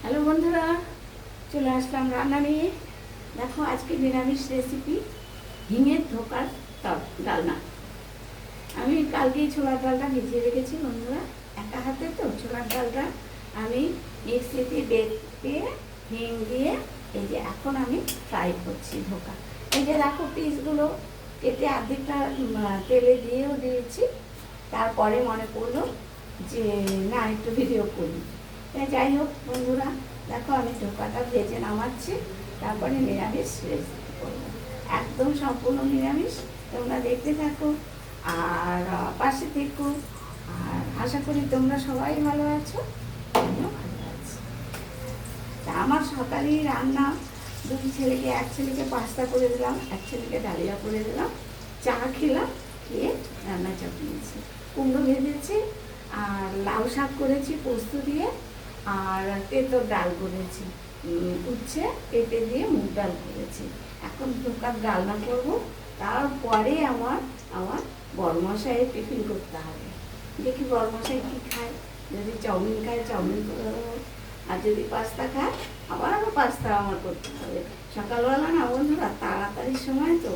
Hello বন্ধুরা, চলে আসলাম রান্না নিয়ে। দেখো আজকে নিরামিষ রেসিপি, হিঙের ধোকার ডালনা। আমি কালকেই ছোলার ডালটা ভিজিয়ে রেখেছি বন্ধুরা। একা হাতে তো ছোলার ডালটা আমি মিক্সিতে বেটে হিং দিয়ে এই যে এখন আমি ফ্রাই করছি ধোকা। এই যে দেখো পিসগুলো কেটে অর্ধেকটা তেলে দিয়েও দিয়েছি। তারপরে মনে পড়লো যে না একটু ভিডিও করি। যাই হোক বন্ধুরা, দেখো আমি ধোকাটা ভেজে নামাচ্ছি, তারপরে নিরামিষ রেসিপি করবো। একদম সম্পূর্ণ নিরামিষ, তোমরা দেখতে থাকো আর পাশে থেকো। আর আশা করি তোমরা সবাই ভালো আছো, আমিও ভালো আছি। তা আমার সকালেই রান্না, এক ছেলেকে পাস্তা করে দিলাম, এক ছেলেকে ডালিয়া করে দিলাম, চা খেলাম, খেয়ে রান্না চাপিয়েছি। কুমড়ো ভেজেছি আর লাউ শাক করেছি পোস্ত দিয়ে, আর তেঁতোর ডাল করেছি, উচ্ছে পেঁপে দিয়ে মুগ ডাল করেছি। এখন ধোকার ডালনা করবো। তারপরে আমার বড়মশাইয়ের টিফিন করতে হবে। দেখি বড়মশাই কী খায়। যদি চাউমিন খায় চাউমিন করে দেবো, আর যদি পাস্তা খায় আবারও পাস্তা আমার করতে হবে। সকালবেলা না বন্ধুরা, তাড়াতাড়ির সময় তো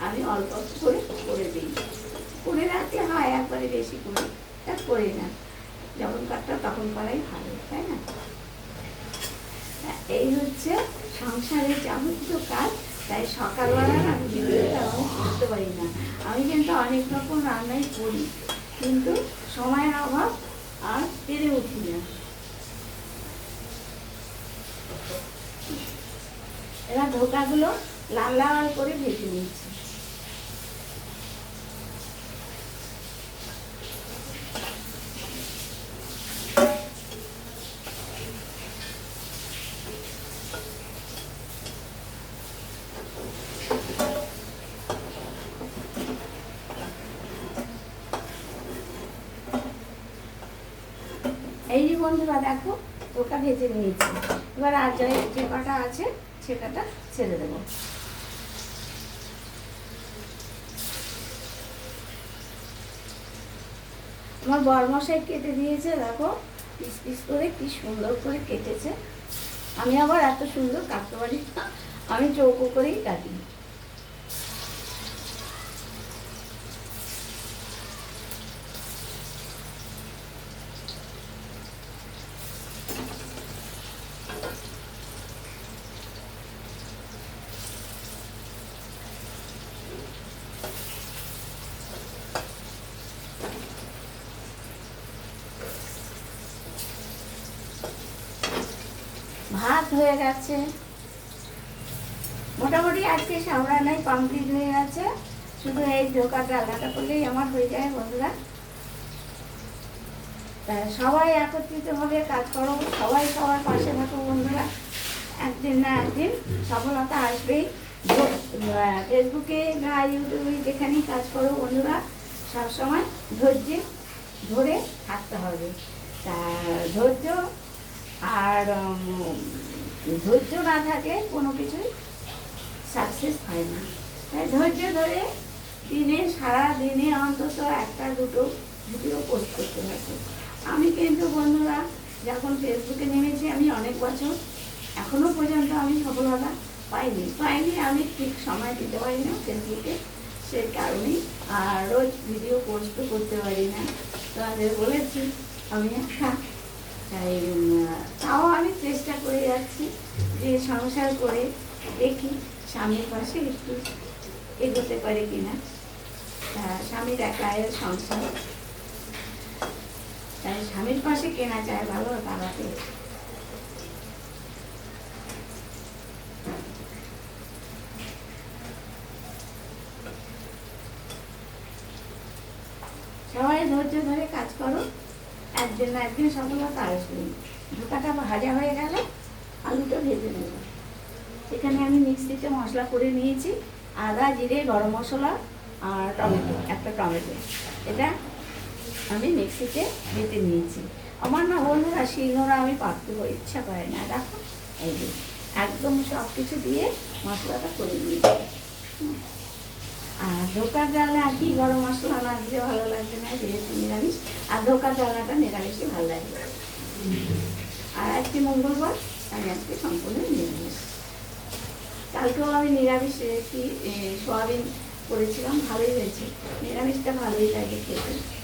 আমি অল্প অল্প করে দিই, করে রাখলে হয়, একবারে বেশি করে তা করি না। যখন কাটটা তখন করাই ভালো, তাই না? এই হচ্ছে সংসারের যাবতীয় কাজ। তাই সকালবেলা আমি ভিডিওটা আমি করতে পারি না। আমি কিন্তু অনেক রকম রান্নাই করি, কিন্তু সময়ের অভাব আর পেরে উঠি না। এবার ধোকাগুলো লাল লাল করে ভেজে নিচ্ছি। এই যে বন্ধুরা দেখো, ধোকা ভেজে নিয়েছি। এবার আর যে কটা আছে সে কটা ছেড়ে দেবো। আমার বড়মশাই কেটে দিয়েছে, দেখো পিস পিস করে কি সুন্দর করে কেটেছে। আমি আবার এত সুন্দর কাটতে পারি না, আমি চৌকো করেই কাটি। ভাত হয়ে গেছে মোটামুটি, আজকে সব রান্নাই কমপ্লিট হয়ে গেছে। শুধু এই ধোকার ডালনাটা করলেই আমার হয়ে যায় বন্ধুরা। তা সবাই একত্রিতভাবে কাজ করো, সবাই সবার পাশে থাকো বন্ধুরা। একদিন না একদিন সফলতা আসবেই। ফেসবুকে বা ইউটিউবে যেখানেই কাজ করো বন্ধুরা, সবসময় ধৈর্য ধরে থাকতে হবে। তা ধৈর্য আর ধৈর্য না থাকে কোনো কিছুই সাকসেস হয় না। তাই ধৈর্য ধরে সারা দিনে অন্তত একটা দুটো ভিডিও পোস্ট করতে হবে। আমি কিন্তু বন্ধুরা যখন ফেসবুকে নেমেছি আমি অনেক বছর, এখনো পর্যন্ত আমি সফলতা পাইনি। আমি ঠিক সময় দিতে পারি না ফেসবুকে, সেই কারণেই আর রোজ ভিডিও পোস্টও করতে পারি না। তোমাদের বলেছি আমি একা, তাই তাও আমি চেষ্টা করে যাচ্ছি যে সংসার করে দেখি স্বামীর পাশে একটু এগোতে পারে কিনা। স্বামীর একায়ের সংসার, তাই স্বামীর পাশে কেনা চায় ভালো তাড়াতে। সবাই ধৈর্য ধরে কাজ করো, একদিন না একদিন সফলতা আসবে। ধোকাটা ভাজা হয়ে গেলে আলুটা ভেজে নেব। এখানে আমি মিক্সিতে মশলা করে নিয়েছি, আদা জিরে গরম মশলা আর টমেটো, একটা টমেটো, এটা আমি মিক্সিতে বেটে নিয়েছি। আমার না বন্ধুরা শিলনোড়া আমি পাততে ইচ্ছা করে না। দেখো এই যে একদম সব কিছু দিয়ে মশলাটা করে নিয়েছি। আর ধোকার ডালনা আর কি গরম মশলা না দিলে ভালো লাগবে না, যেহেতু নিরামিষ। আর ধোকার ডালনাটা নিরামিষই ভালো লাগবে। আর আজকে মঙ্গলবার, আমি আজকে সম্পূর্ণ নিরামিষ। কালকেও আমি নিরামিষ রেসিপি সোয়াবিন করেছিলাম, ভালোই হয়েছে। নিরামিষটা ভালোই লাগে খেতে।